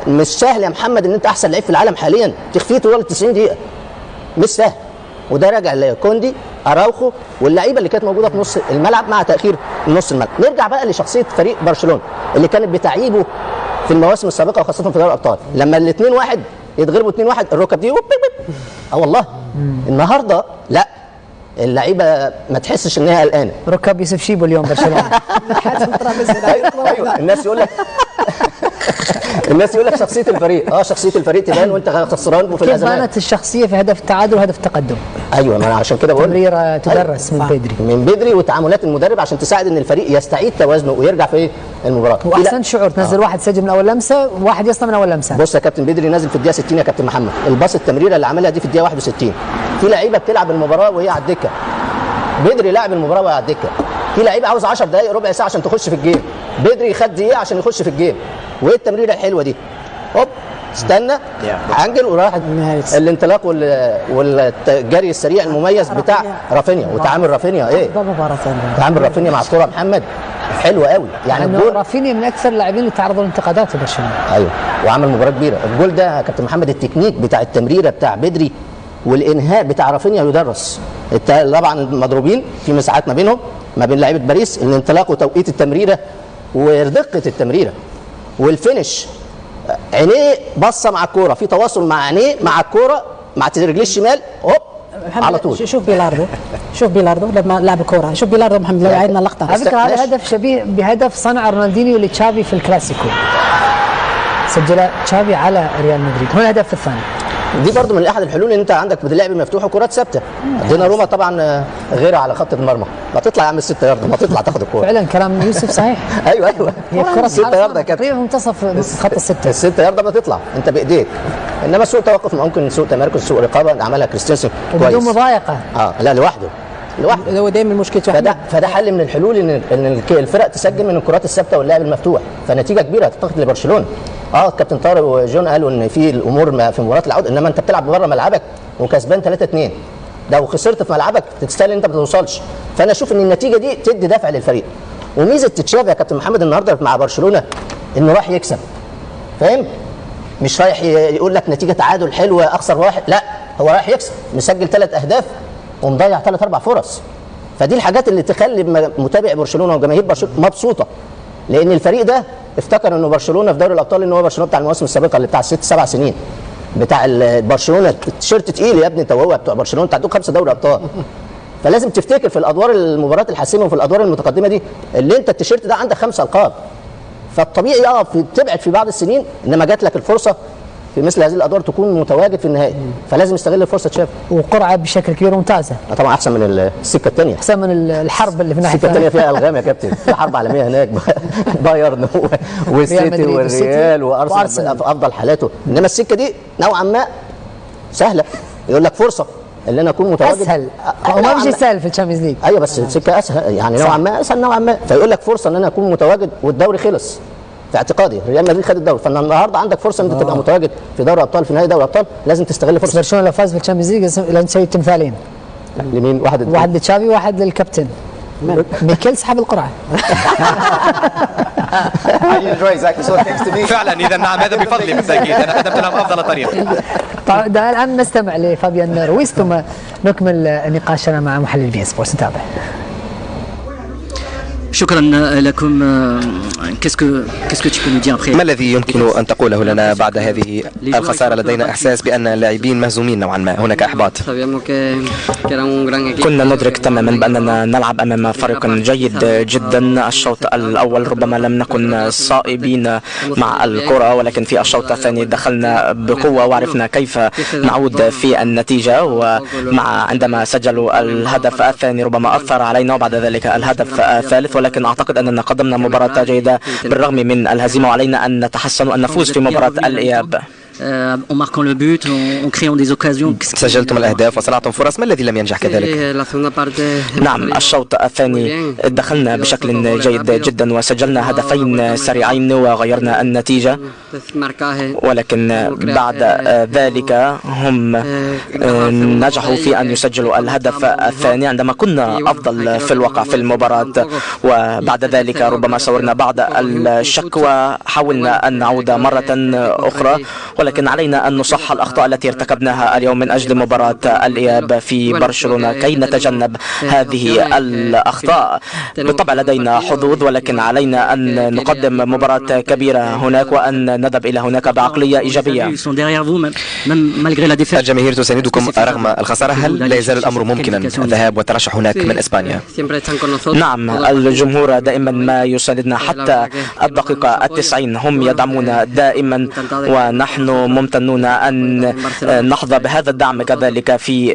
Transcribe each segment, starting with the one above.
مش سهل يا محمد ان انت احسن لعيب في العالم حاليا تخفيه طوال 90 دقيقه، مش سهل. وده راجع لكوندي، اراوخو، واللعيبه اللي كانت موجوده في نص الملعب مع تاخير نص الملعب. نرجع بقى لشخصيه فريق برشلونه اللي كانت بتعيبه في المواسم السابقه وخاصه في دوري الابطال، لما الاثنين واحد يتغلبوا 2-1 الركب دي والله. النهارده لا، اللعيبه ما تحسش ان هي قلقانه. ركب يوسف شيبو اليوم برشلونه. ايوه الناس يقول لك الناس يقول لك شخصيه الفريق، شخصيه الفريق تبان وانت خسران وفي الازمات. كيف بانت الشخصيه في هدف التعادل وهدف التقدم؟ ايوه، ما انا عشان كده بقول تمريره تدرس من بدري وتعاملات المدرب عشان تساعد ان الفريق يستعيد توازنه ويرجع في المباراه. واحسن شعور تنزل واحد سجل من اول لمسه وواحد يصنع من اول لمسه. بص يا كابتن، بدري نازل في الدقيقه 60 يا كابتن محمد، الباص التمريره اللي عملها دي في الدقيقه 61، في لعيبه بتلعب المباراه وهي على الدكه، بدري لاعب المباراه وهي على الدكه، في لعيبه عاوز 10 دقائق ربع ساعه عشان تخش في الجيم، بدري خد دقيقه عشان يخش في الجيم. وايه التمريره الحلوه دي؟ هوب استنى انجل وراح الانطلاق والجري السريع المميز بتاع رافينيا. وتعامل رافينيا ايه؟ تعامل رافينيا مع الكره محمد حلو قوي يعني. الجول رافينيا من اكثر اللاعبين اللي تعرضوا للانتقادات في برشلونه. ايوه وعمل مباراه كبيره. الجول ده كابتن محمد التكنيك بتاع التمريره بتاع بدري والانهاء بتاع رافينيا يدرس. طبعا مضروبين في مساحات ما بينهم، ما بين لعيبه باريس، الانطلاق وتوقيت التمريره ودقه التمريره والفينش. عينيه باصه مع الكوره، في تواصل مع عينيه مع الكوره مع رجليه الشمال، هوب على طول. شوف بيلاردو لما لعب الكوره، شوف بيلاردو محمد لو عيدنا اللقطه. على فكره هذا هدف شبيه بهدف صنع رونالدينيو لتشافي في الكلاسيكو، سجل تشافي على ريال مدريد. هو الهدف الثاني. دي برضو من احد الحلول ان انت عندك اللعب مفتوح وكرات ثابته. دينا روما طبعا غيرها على خط المرمى، ما تطلع يا عم ال6 يارده، ما تطلع تاخد الكوره. فعلا كلام يوسف صحيح. ايوه هي الكره 6 يارده كده تقريبا منتصف خط السته. ال6 يارده ما تطلع انت بايديك، انما سوء توقف ممكن، سوء تمركز، سوء رقابه عملها كريستيانسن كويس بدون مضايقه. لا لوحده هو دايما مشكلته. فده حل من الحلول ان الفرق تسجل من الكرات الثابته واللعب المفتوح، فنتيجه كبيره هتتاخد لبرشلونه. كابتن طارق وجون قالوا ان في الامور في مباراه العوده، انما انت بتلعب بره ملعبك وكسبان 3-2، ده وخسرت في ملعبك تستاهل انت ما توصلش. فانا اشوف ان النتيجه دي تدي دفع للفريق. وميزه تشافي يا كابتن محمد النهارده مع برشلونه انه راح يكسب، فاهم؟ مش رايح يقول لك نتيجه تعادل حلوه اخسر واحد، لا هو رايح يكسب، مسجل 3 أهداف ومضيع 3-4 فرص. فدي الحاجات اللي تخلي متابع برشلونه وجماهير برشلونه مبسوطه، لان الفريق ده افتكر انه برشلونه في دوري الابطال ان هو برشلونه بتاع المواسم السابقه اللي بتاع 6-7 سنين، بتاع برشلونه التيشيرت تقيل يا ابني، انت وهو بتوع برشلونه انت عندكم 5 دوري ابطال. فلازم تفتكر في الادوار المباريات الحاسمه وفي الادوار المتقدمه دي اللي انت التيشيرت ده عندك 5 ألقاب. فالطبيعي تبعد في بعض السنين، انما جات لك الفرصه في مثل هذه الادوار تكون متواجد في النهائي، فلازم يستغل الفرصه تشافي. وقرعه بشكل كبير ممتازه. طبعا احسن من السكه الثانيه، احسن من الحرب اللي في الناحيه السكه الثانيه فيها الغام يا كابتن، في حرب عالميه هناك بايرن والسيتي والريال وارسنال في افضل حالاته، انما السكه دي نوعا ما سهله، يقول لك فرصه اللي انا اكون متواجد اسهل. هو ما مش سهل في الشامبيونز ليج. ايوه بس السكه اسهل يعني نوعا ما، اسهل نوعا ما، فيقول لك فرصه ان انا اكون متواجد والدوري خلص. في اعتقادي ريال مدريد خد الدوري، فالنهارده عندك فرصه ان انت تبقى متواجد في دوري ابطال، في نهائي دوري ابطال، لازم تستغل فرصه. برشلونه لو فاز في الشامبيونز ليج لازم تسوي تمثالين. لمين؟ واحد لتشافي وواحد للكابتن. ميكيل سحب القرعه. فعلا اذا نعم هذا بفضلي بالتاكيد، انا قدمت لهم افضل طريقه. طيب الان نستمع لفابيان رويس ثم نكمل نقاشنا مع محلل بي ان سبورتس. نتابع. شكرا لكم. ما الذي يمكن أن تقوله لنا بعد هذه الخسارة؟ لدينا إحساس بأن اللاعبين مهزومين نوعا ما، هناك إحباط. كنا ندرك تماما بأننا نلعب أمام فريق جيد جدا. الشوط الأول ربما لم نكن صائبين مع الكرة، ولكن في الشوط الثاني دخلنا بقوة وعرفنا كيف نعود في النتيجة، ومع عندما سجلوا الهدف الثاني ربما أثر علينا، وبعد ذلك الهدف الثالث. ولكن أعتقد أننا قدمنا مباراة جيدة بالرغم من الهزيمة، وعلينا أن نتحسن وأن نفوز في مباراة الإياب. en marquant le but, en créant des occasions. سجلتم الأهداف وصنعتم فرص، ما الذي لم ينجح كذلك؟ نعم، الشوط الثاني دخلنا بشكل جيد جدا وسجلنا هدفين سريعين وغيرنا النتيجة، ولكن بعد ذلك هم نجحوا في أن يسجلوا الهدف الثاني عندما كنا أفضل في الواقع في المباراة، وبعد ذلك ربما شعرنا بعض الشك وحاولنا أن نعود مرة أخرى، ولكن علينا أن نصحح الأخطاء التي ارتكبناها اليوم من أجل مباراة الإياب في برشلونة كي نتجنب هذه الأخطاء. بالطبع لدينا حظوظ، ولكن علينا أن نقدم مباراة كبيرة هناك وأن نذهب إلى هناك بعقلية إيجابية. الجماهير تساندكم رغم الخسارة، هل لا يزال الأمر ممكنا الذهاب والترشح هناك من إسبانيا؟ نعم، الجمهور دائما ما يساندنا حتى الدقيقة 90، هم يدعمونا دائما ونحن ممتنون أن نحظى بهذا الدعم كذلك في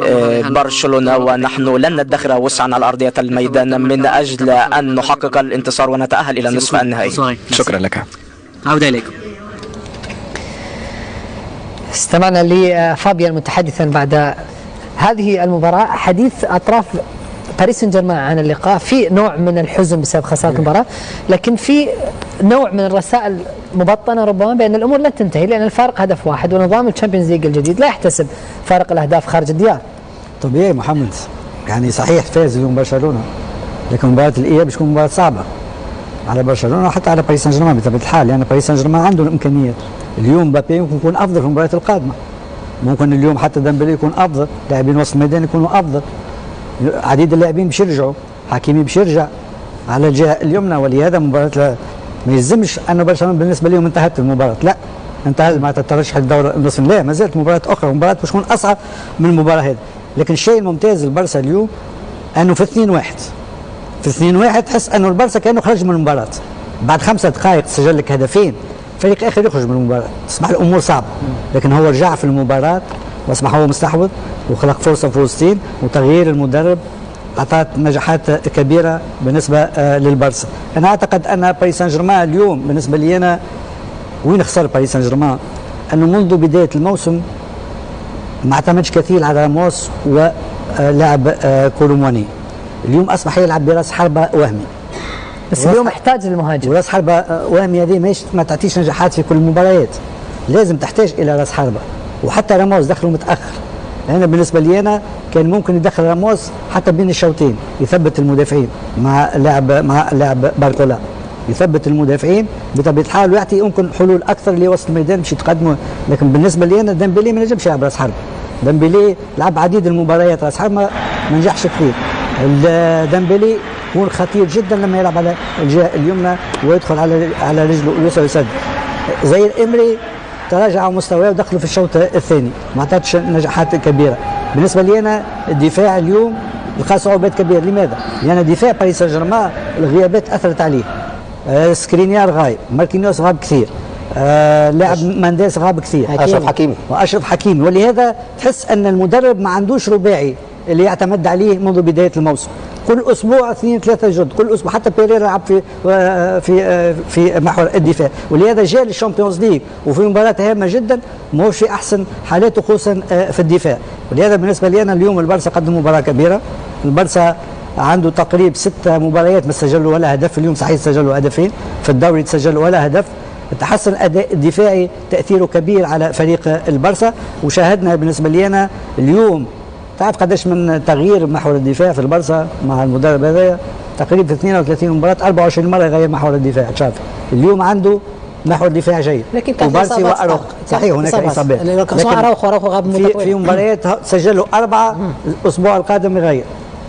برشلونة، ونحن لن ندخر وسعا على أرضية الميدان من أجل أن نحقق الانتصار ونتأهل إلى النصف النهائي. شكرا لك. عودة إليكم. استمعنا لفابيان متحدثا بعد هذه المباراة، حديث أطراف باريس سان جيرمان عن اللقاء في نوع من الحزن بسبب خسارة المباراة، لكن في نوع من الرسائل مبطنة ربما بأن الأمور لا تنتهي، لأن الفارق هدف واحد، ونظام الشامبيونز ليج الجديد لا يحتسب فارق الأهداف خارج الديار. طبيعي محمد، يعني صحيح فاز اليوم برشلونة، لكن مباراة الإياب بتكون مباراة صعبة على برشلونة وحتى على باريس سان جيرمان بطبيعة الحال، يعني باريس سان جيرمان عنده الإمكانيات. اليوم مبابي ممكن يكون أفضل في المباريات القادمة، ممكن اليوم حتى ديمبلي يكون أفضل، لاعبين وسط الميدان يكونوا أفضل، عديد اللاعبين باش يرجعوا، حكيمي باش يرجع على الجهة اليمنى، ولهذا مباراة ما يلزمش أن برشلونة بالنسبة لهم انتهت المباراة، لا انتهت مع الترشح للدورة النصف، لا ما زالت مباراة أخرى، مباراة باش تكون أصعب من المباراة هذه. لكن الشيء الممتاز للبرسا اليوم أنه في 2-1 تحس أنه البرسا كأنه خرج من المباراة بعد 5 دقائق سجل لك هدفين، فريق آخر يخرج من المباراة، تصبح الأمور صعبة، لكن هو رجع في المباراة واصبح هو مستحوذ وخلق فرصة في وسطين، وتغيير المدرب أعطت نجاحات كبيرة بالنسبة للبرسا. أنا أعتقد أن باريس سان جيرمان اليوم بالنسبة لي أنا وين خسر باريس سان جيرمان، أنه منذ بداية الموسم ما اعتمدش كثير على راموس ولاعب كولومواني، اليوم أصبح يلعب براس حربة وهمي، بس اليوم يحتاج للمهاجم، وراس حربة وهمي هذه ما تعطيش نجاحات في كل المباريات، لازم تحتاج إلى راس حربة، وحتى راموس دخلوا متأخر. أنا بالنسبة لي أنا كان ممكن يدخل راموس حتى بين الشوطين، يثبت المدافعين مع لاعب باركولا، يثبت المدافعين بطبيعة الحال ويعطي يمكن حلول أكثر لوسط الميدان باش يتقدموا. لكن بالنسبة لي أنا ديمبلي ما نجمش يلعب راس حربة، ديمبلي لعب عديد المباريات راس حربة ما نجحش كثير. ديمبلي يكون خطير جدا لما يلعب على الجهة اليمنى ويدخل على رجله اليسرى ويسدد. زي الإمري تراجعوا مستواه ودخلوا في الشوط الثاني ما عطاتش نجاحات كبيره. بالنسبه لي انا الدفاع اليوم لقى صعوبات كبيره، لماذا؟ لان دفاع باريس سان جيرمان الغيابات اثرت عليه، سكرينيار غايب، ماركينيوس غاب كثير، لاعب مانديس غاب كثير، اشرف حكيمي، ولهذا تحس ان المدرب ما عندوش رباعي اللي يعتمد عليه منذ بدايه الموسم. كل اسبوع 2-3 جد، كل اسبوع حتى بيريرا لعب في محور الدفاع، ولهذا جاء للشامبيونز ليج وفي مباراه هامه جدا ما هوش في احسن حالاته خصوصا في الدفاع. ولهذا بالنسبه لي انا اليوم البارسا قدم مباراه كبيره، البارسا عنده تقريبا 6 مباريات ما سجلوا ولا هدف، اليوم صحيح سجلوا هدفين، في الدوري تسجلوا ولا هدف. تحسن الاداء الدفاعي تاثيره كبير على فريق البارسا، وشاهدنا بالنسبه لي انا اليوم تعرف قداش من تغيير محور الدفاع في البارسا مع المدرب هذا، تقريبا في 32 مباراة 24 مرة يغير محور الدفاع تشافي. اليوم عنده محور دفاع جيد، لكن كان في وأروخو صحيح هناك اصابات، لكن اروخو غاب مدة طويلة في مباريات سجلوا 4 الاسبوع القادم يغير،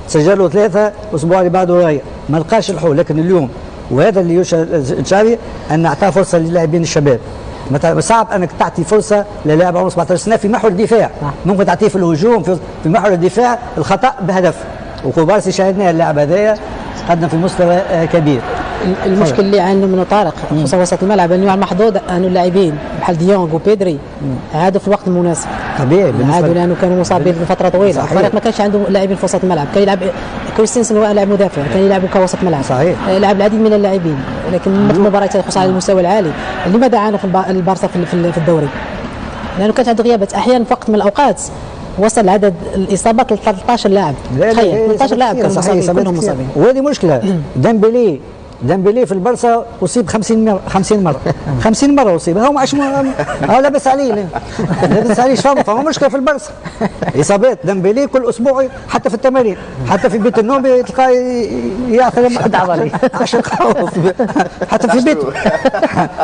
سجلوا 3 الاسبوع اللي بعده يغير، ما لقاش الحل. لكن اليوم وهذا اللي يشهد تشافي ان اعطاه فرصة للاعبين الشباب، صعب انك تعطي فرصه للاعب عمره 17 سنه في محور الدفاع، ممكن تعطيه في الهجوم في محور الدفاع الخطا بهدف، وكوبارسي شاهدنا اللاعب هذايا قدم في مستوى كبير. المشكل اللي عانوا منه طارق خصوصا وسط الملعب انه محظوظ انه اللاعبين بحال ديونغ وبيدري عادوا في الوقت المناسب، طبيعي عادوا لانه كانوا مصابين لفتره طويله، الفريق ما كانش عنده لاعبين في وسط الملعب، كان يلعب كريستنسن هو لاعب مدافع، كان يلعب كوسط ملعب، صحيح لعب العديد من اللاعبين، لكن المباريات خصوصا على المستوى العالي. لماذا عانوا في البارسا في الدوري؟ لانه كانت عنده غيابات احيانا في وقت من الاوقات وصل عدد الاصابات ل 13 لاعب. تخيل 13 لاعب كانوا مصابين. وهذه مشكله. ديمبلي في البرصا اصيب 50 مره 50 مره اصيب. هو عش لابس عليه فما مشكله في البرصا. اصابات ديمبلي كل اسبوع حتى في التمارين، حتى في بيت النوم تلقاه ياخذ عشان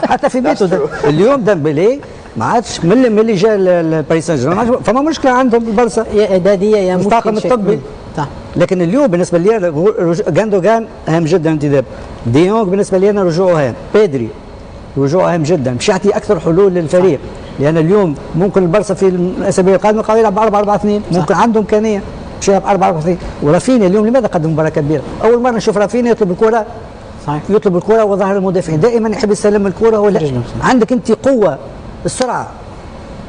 حتى في بيته اليوم ديمبلي ما عادش من اللي جاء الباريس سان جيرمان، فما مشكله عندهم البرصا يا اعداديه يا الطاقم الطبي. لكن اليوم بالنسبه لي غاندوغان اهم جدا انتداب. ديونغ بالنسبه لي انا رجوعه هام. بيدري رجوعه هام جدا باش يعطي اكثر حلول للفريق، لان اليوم ممكن البرصا في الاسابيع القادمه قاعد يلعب 4-4-2، ممكن عنده امكانيه باش يلعب 4-4-2. ورافينيا اليوم لماذا قدم مباراه كبيره؟ اول مره نشوف رافينيا يطلب الكره، يطلب الكره وظهر المدافعين دائما يحب يستلم الكره. ولا عندك انت قوه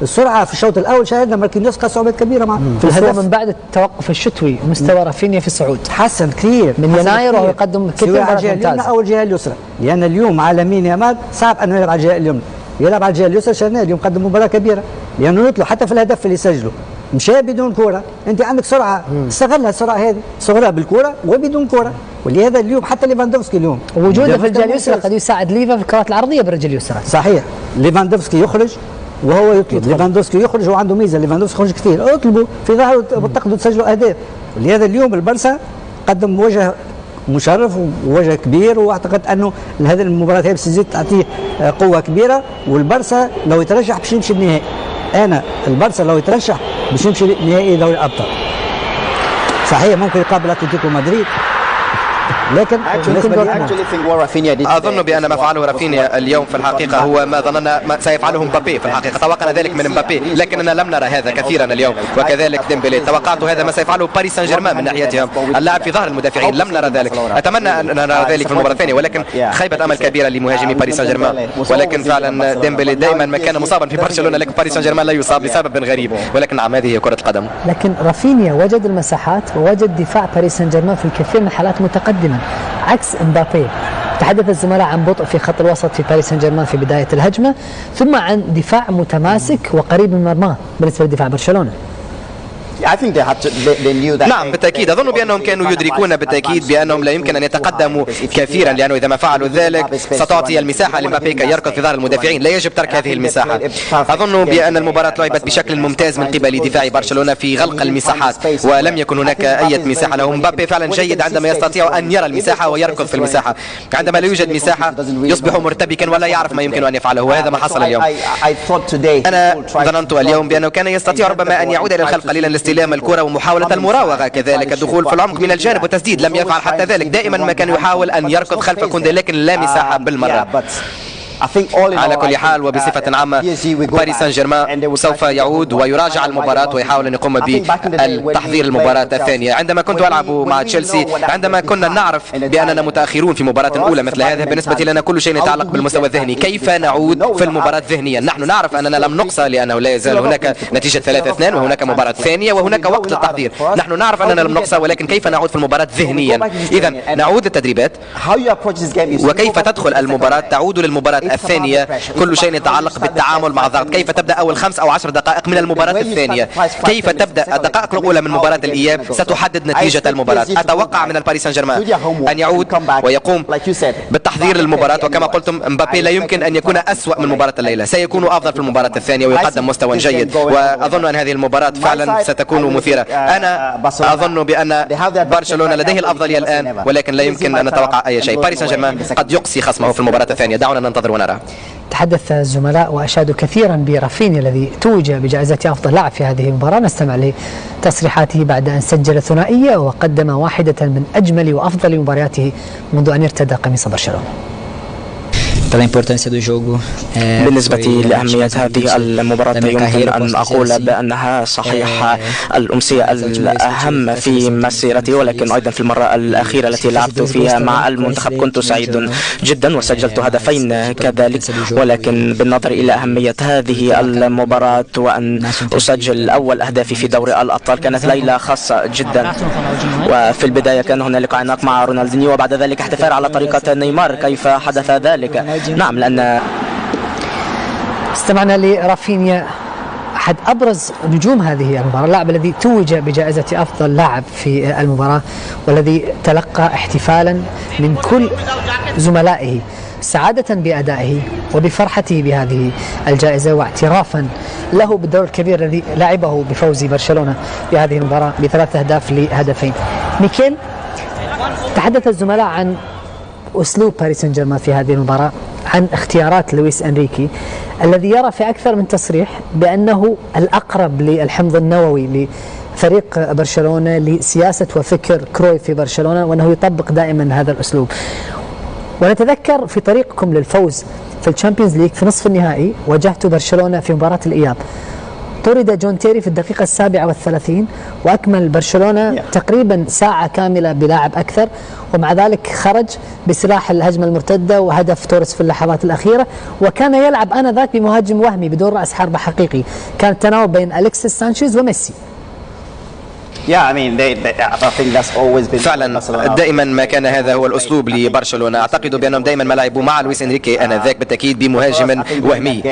السرعه في الشوط الاول شاهدنا ماركينيوس قاد صعوبات كبيره مع في الهدف. من بعد التوقف الشتوي مستوى رافينيا في صعود، حسن كثير من يناير وهو يقدم كثير على الجهه اليمنى او الجهه اليسرى، لان اليوم على لامين يامال صعب انه يلعب على الجهه اليمنى، يلعب على الجهه اليسرى. شاهدنا اليوم قدم مباراه كبيره، لانه يطلع حتى في الهدف اللي سجله مشى بدون كره. انت عندك سرعه، استغلها السرعه هذه، صغرها بالكره وبدون كره. ولهذا اليوم حتى ليفاندوفسكي اليوم وجوده في الجهه اليسرى قد يساعد ليفا في الكرات العرضيه بالرجل اليسرى. صحيح. ليفاندوفسكي يخرج وهو يطلب، ليفاندوفسكي يخرج وعنده ميزه، ليفاندوفسكي يخرج كثير، اطلبوا في ظهره وتقدروا تسجلوا اهداف. ولهذا اليوم البرسا قدم وجه مشرف ووجه كبير، واعتقد انه هذه المباراه هي تزيد تعطيه قوه كبيره. والبرسا لو يترشح باش يمشي النهائي، البرسا لو يترشح باش يمشي نهائي دوري الابطال. صحيح ممكن يقابل اتلتيكو مدريد، لكن أظن بأن ما فعله رافينيا اليوم في الحقيقة هو ما ظننا ما سيفعله مبابي في الحقيقة. توقعنا ذلك من مبابي، لكننا لم نرى هذا كثيرا اليوم، وكذلك ديمبلي. توقعت هذا ما سيفعله باريس سان جيرمان من ناحيتهم، اللعب في ظهر المدافعين. لم نرى ذلك، أتمنى أن نرى ذلك في المباراة الثانية، ولكن خيبة أمل كبيرة لمهاجمي باريس سان جيرمان. ولكن فعلا ديمبلي دائما ما كان مصابا في برشلونة، لكن باريس سان جيرمان لا يصاب لسبب غريب. ولكن نعم، هذه هي كرة القدم. لكن رافينيا وجد المساحات ووجد دفاع باريس سان جيرمان في الكثير من الحالات متقدما، عكس امبابي. تحدث الزملاء عن بطء في خط الوسط في باريس سان جيرمان في بداية الهجمة، ثم عن دفاع متماسك وقريب من مرماه بالنسبة لدفاع برشلونة. نعم بالتأكيد. أظن بأنهم كانوا يدركون بالتأكيد بأنهم لا يمكن أن يتقدموا كثيرا، لأنه إذا ما فعلوا ذلك ستعطي المساحة لمبابي كي يركض في ظهر المدافعين. لا يجب ترك هذه المساحة. أظن بأن المباراة لعبت بشكل ممتاز من قبل دفاع برشلونة في غلق المساحات، ولم يكن هناك أي مساحة له. مبابي فعلا جيد عندما يستطيع أن يرى المساحة ويركض في المساحة. عندما لا يوجد مساحة يصبح مرتبكا ولا يعرف ما يمكن أن يفعله، وهذا ما حصل اليوم. أنا ظننت اليوم بأنه كان يستطيع ربما أن يعود إلى الخلف قليلا لاستلام الكرة ومحاولة المراوغة، كذلك الدخول في العمق من الجانب والتسديد. لم يفعل حتى ذلك، دائما ما كان يحاول أن يركض خلف كوندي، لكن لا مساحة بالمرة. على كل حال وبصفة عامة باريس سان جيرمان سوف يعود ويراجع المباراة ويحاول أن يقوم بالتحضير المباراة الثانية. عندما كنت ألعب مع تشيلسي، عندما كنا نعرف بأننا متأخرون في مباراة أولى مثل هذه، بالنسبة لنا كل شيء يتعلق بالمستوى الذهني. كيف نعود في المباراة ذهنيا؟ نحن نعرف أننا لم نقصى، لأنه لا يزال هناك نتيجة 3-2 وهناك مباراة ثانية وهناك وقت للتحضير. نحن نعرف أننا لم نقصى، ولكن كيف نعود في المباراة ذهنيا؟ إذا نعود التدريبات، وكيف تدخل المباراة، تعود للمباراة الثانية. كل شيء يتعلق بالتعامل مع الضغط. كيف تبدأ أول 5 أو 10 دقائق من المباراة الثانية؟ كيف تبدأ الدقائق الأولى من مباراة الإياب ستحدد نتيجة المباراة. أتوقع من الباريس سان جيرمان أن يعود ويقوم بالتحضير للمباراة، وكما قلتم مبابي لا يمكن أن يكون أسوأ من مباراة الليلة، سيكون أفضل في المباراة الثانية ويقدم مستوى جيد. وأظن أن هذه المباراة فعلا ستكون مثيرة. أنا أظن بأن برشلونة لديه الأفضلية الآن، ولكن لا يمكن أن نتوقع أي شيء. باريس سان جيرمان قد يقصي خصمه في المباراة الثانية، دعونا ننتظر ونرى. تحدث الزملاء وأشادوا كثيرا برافينيا الذي توج بجائزة أفضل لاعب في هذه المباراة. نستمع لتصريحاته بعد أن سجل ثنائية وقدم واحدة من أجمل وأفضل مبارياته منذ أن ارتدى قميص برشلونة. بالنسبة لأهمية هذه المباراة يمكن أن أقول بأنها صحيح الأمسية الأهم في مسيرتي، ولكن أيضا في المرة الأخيرة التي لعبت فيها مع المنتخب كنت سعيد جدا وسجلت هدفين كذلك. ولكن بالنظر إلى أهمية هذه المباراة وأن أسجل أول أهدافي في دوري الأبطال كانت ليلة خاصة جدا. وفي البداية كان هنالك عناق مع رونالدينيو وبعد ذلك احتفال على طريقة نيمار. كيف حدث ذلك؟ نعم، لأن استمعنا لرافينيا أحد أبرز نجوم هذه المباراة، اللاعب الذي توج بجائزة أفضل لاعب في المباراة والذي تلقى احتفالا من كل زملائه سعادة بأدائه وبفرحته بهذه الجائزة واعترافا له بالدور الكبير الذي لعبه بفوز برشلونة بهذه المباراة ب3 أهداف لهدفين. ميكيل، تحدث الزملاء عن أسلوب باريس سان جيرمان في هذه المباراة، عن اختيارات لويس أنريكي الذي يرى في أكثر من تصريح بأنه الأقرب للحمض النووي لفريق برشلونة، لسياسة وفكر كرويف في برشلونة، وأنه يطبق دائما هذا الأسلوب. ونتذكر في طريقكم للفوز في الشامبيونز ليج في نصف النهائي واجهت برشلونة في مباراة الإياب، طرد جون تيري في الدقيقة 37 وأكمل برشلونة تقريبا ساعة كاملة بلاعب أكثر، ومع ذلك خرج بسلاح الهجمة المرتدة وهدف توريس في اللحظات الأخيرة، وكان يلعب آنذاك بمهاجم وهمي بدون رأس حربة حقيقي، كان التناوب بين أليكسيس سانشيز وميسي. فعلا دائما ما كان هذا هو الأسلوب لبرشلونة. أعتقد بأنهم دائما ما لعبوا مع لويس إنريكي آنذاك بالتأكيد بمهاجم وهمي.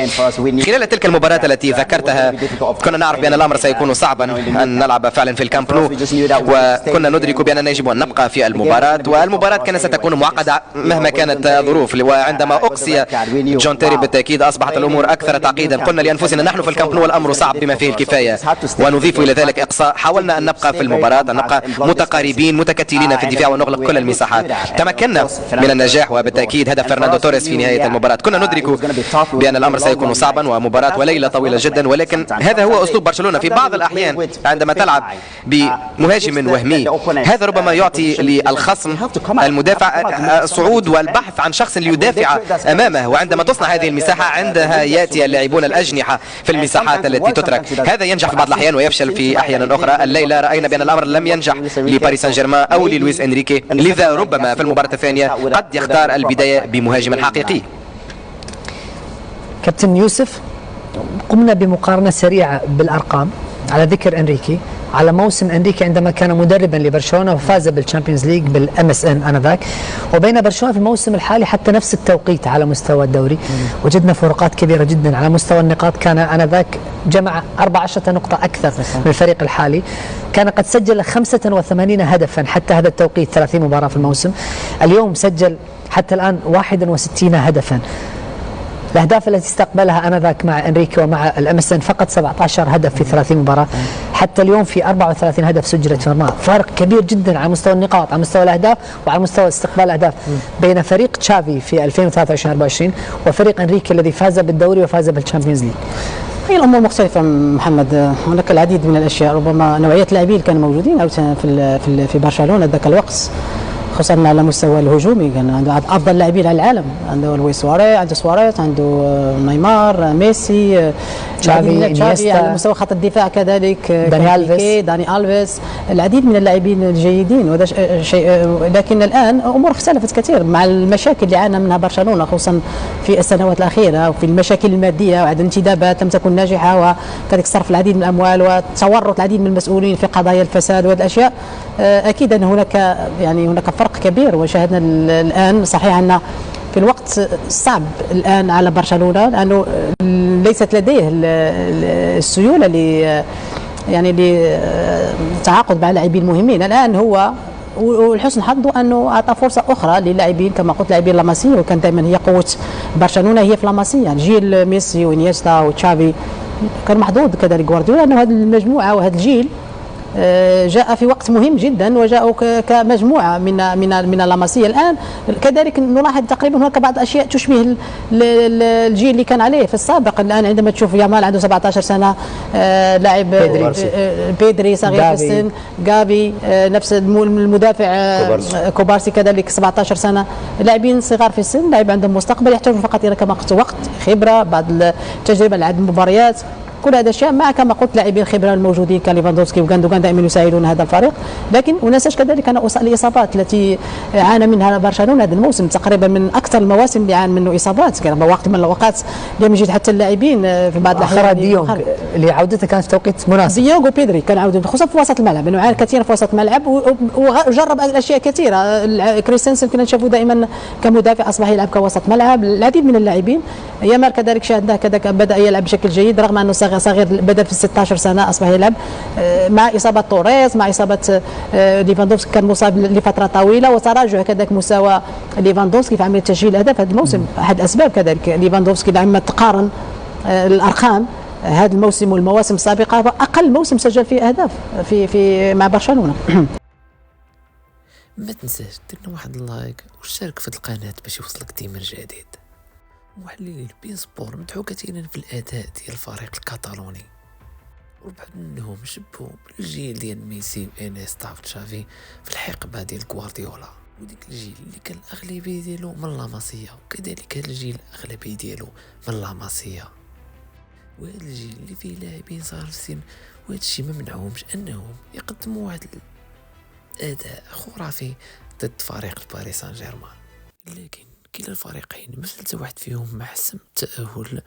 خلال تلك المباراة التي ذكرتها كنا نعرف بأن الأمر سيكون صعبا أن نلعب فعلا في الكامب نو، وكنا ندرك بأننا يجب أن نبقى في المباراة، والمباراة كانت ستكون معقدة مهما كانت الظروف. وعندما أقصي جون تيري بالتأكيد أصبحت الأمور أكثر تعقيدا. قلنا لأنفسنا نحن في الكامب نو والأمر صعب بما فيه الكفاية، ونضيف إلى ذلك إقصاء. حاولنا أن نبقى في المباراة، أن نبقى متقاربين متكتلين في الدفاع ونغلق كل المساحات. تمكنا من النجاح، وبالتأكيد هدف فرناندو توريس في نهاية المباراة. كنا ندرك بأن الأمر سيكون صعبا ومباراة وليلة طويلة جدا، ولكن هذا هو أسلوب برشلونة. في بعض الأحيان عندما تلعب بمهاجم وهمي، هذا ربما يعطي للخصم المدافع الصعود والبحث عن شخص ليدافع أمامه، وعندما تصنع هذه المساحة عندها يأتي اللاعبون الأجنحة في المساحات التي تترك. هذا ينجح في بعض الأحيان ويفشل في أحيان أخرى. الليلة رأينا بأن الأمر لم ينجح لباريس سان جيرمان أو للويس إنريكي، لذا ربما في المباراة الثانية قد يختار البداية بمهاجم حقيقي. كابتن يوسف، قمنا بمقارنة سريعة بالأرقام على ذكر إنريكي، على موسم إنريكي عندما كان مدربا لبرشلونة وفاز بالشامبيونز ليج بالMSN آنذاك، وبين برشلونة في الموسم الحالي حتى نفس التوقيت على مستوى الدوري. وجدنا فروقات كبيرة جدا على مستوى النقاط. كان آنذاك جمع 14 نقطة أكثر من الفريق الحالي، كان قد سجل 85 هدفا حتى هذا التوقيت، 30 مباراة في الموسم. اليوم سجل حتى الآن 61 هدفا. الأهداف التي استقبلها آنذاك مع إنريكي ومع الMSN فقط 17 هدف في 30 مباراة، حتى اليوم في 34 هدف سجلت في المرمى. فارق كبير جدا على مستوى النقاط، على مستوى الأهداف، وعلى مستوى استقبال الأهداف بين فريق تشافي في 2023-24 وفريق إنريكي الذي فاز بالدوري وفاز بالشامبيونز ليج. هي الامور مختلفه محمد، هناك العديد من الاشياء. ربما نوعيه اللاعبين اللي كانوا موجودين او في برشلونه ذاك الوقت، خصوصا على مستوى الهجومي، كان عنده افضل لاعبين على العالم، عنده لويس سواريز، عنده نيمار، ميسي، تشافي. على مستوى خط الدفاع كذلك داني ألفيس، العديد من اللاعبين الجيدين، وهذا شيء. لكن الان امور اختلفت كثير مع المشاكل اللي عانى منها برشلونه خصوصا في السنوات الاخيره، وفي المشاكل الماديه وعدم الانتدابات لم تكن ناجحه، وكذلك صرف العديد من الاموال وتورط العديد من المسؤولين في قضايا الفساد وهذه الاشياء. اكيد ان هناك فرق كبير. وشاهدنا الان صحيح ان في الوقت صعب الان على برشلونه، لانه ليست لديه السيوله للتعاقد مع لاعبين مهمين. الان هو والحسن حظه انه اعطى فرصه اخرى للاعبين كما قلت لاعبين لاماسيا، وكان دائما هي قوه برشلونه هي في لاماسيا. يعني جيل ميسي وانيستا وتشافي كان محظوظ كذلك جوارديولا انه هذه المجموعه وهذا الجيل جاء في وقت مهم جدا، وجاءوا كمجموعه من لاماسيا. الان كذلك نلاحظ تقريبا هناك بعض الاشياء تشبه الجيل اللي كان عليه في السابق. الان عندما تشوف يامال عنده 17 سنه، لاعب بيدري صغير في السن، جافي نفس المدافع كوبارسي كذلك 17 سنه، لاعبين صغار في السن، لاعب عندهم مستقبل، يحتاجون فقط الى كما قلت وقت، خبره، بعض التجربه لعدد المباريات، كل هذا الشيء مع كما قلت لاعبين الخبره الموجودين كليفاندوفسكي وغاندوغان دائما يساعدون هذا الفريق. لكن وننساش كذلك ان الاصابات التي عانى منها برشلونه هذا الموسم تقريبا من اكثر المواسم اللي عانى منه اصابات. كان وقت من الاوقات لم يجد حتى اللاعبين في بعض الاحيان لعودته كانت في توقيت مناسب. ديونغ وبيدري كان عاود خصوصا في وسط الملعب لانه عارف كثيرا في وسط الملعب وجرب اشياء كثيره. كريستنسن كنا نشوفوا دائما كمدافع اصبح يلعب كوسط ملعب. العديد من اللاعبين يامال كذلك شاهدناه كذلك بدا يلعب بشكل جيد رغم انه صغير بدا في 16 سنه اصبح يلعب مع اصابه توريز مع اصابه ليفاندوفسكي كان مصاب لفتره طويله وتراجع كذلك مستوى ليفاندوفسكي في عمليه تسجيل الاهداف هذا الموسم. احد اسباب كذلك ليفاندوفسكي لما تقارن الارقام هذا الموسم والمواسم السابقه اقل موسم سجل فيه اهداف في مع برشلونه. ما تنساش دير لنا واحد اللايك وشارك في القناه باش يوصلك ديما جديد. محللين بين سبور مدحو كثيرا في الاداء ديال الفريق الكاتالوني وبعض منهم شبهوا بالجيل ديال ميسي وانيستا وتشافي في الحقبه ديال غوارديولا وديك الجيل اللي كان الاغلبيه ديالو من لاماسيا وكذلك هذا الجيل الاغلبيه ديالو من لاماسيا وهذا الجيل اللي فيه لاعبين صغار في السن وهذا الشيء ما منعهمش انهم يقدموا واحد الاداء خرافي ضد فريق باريس سان جيرمان. لكن كلا الفريقين ما زال واحد فيهم ما حسم التأهل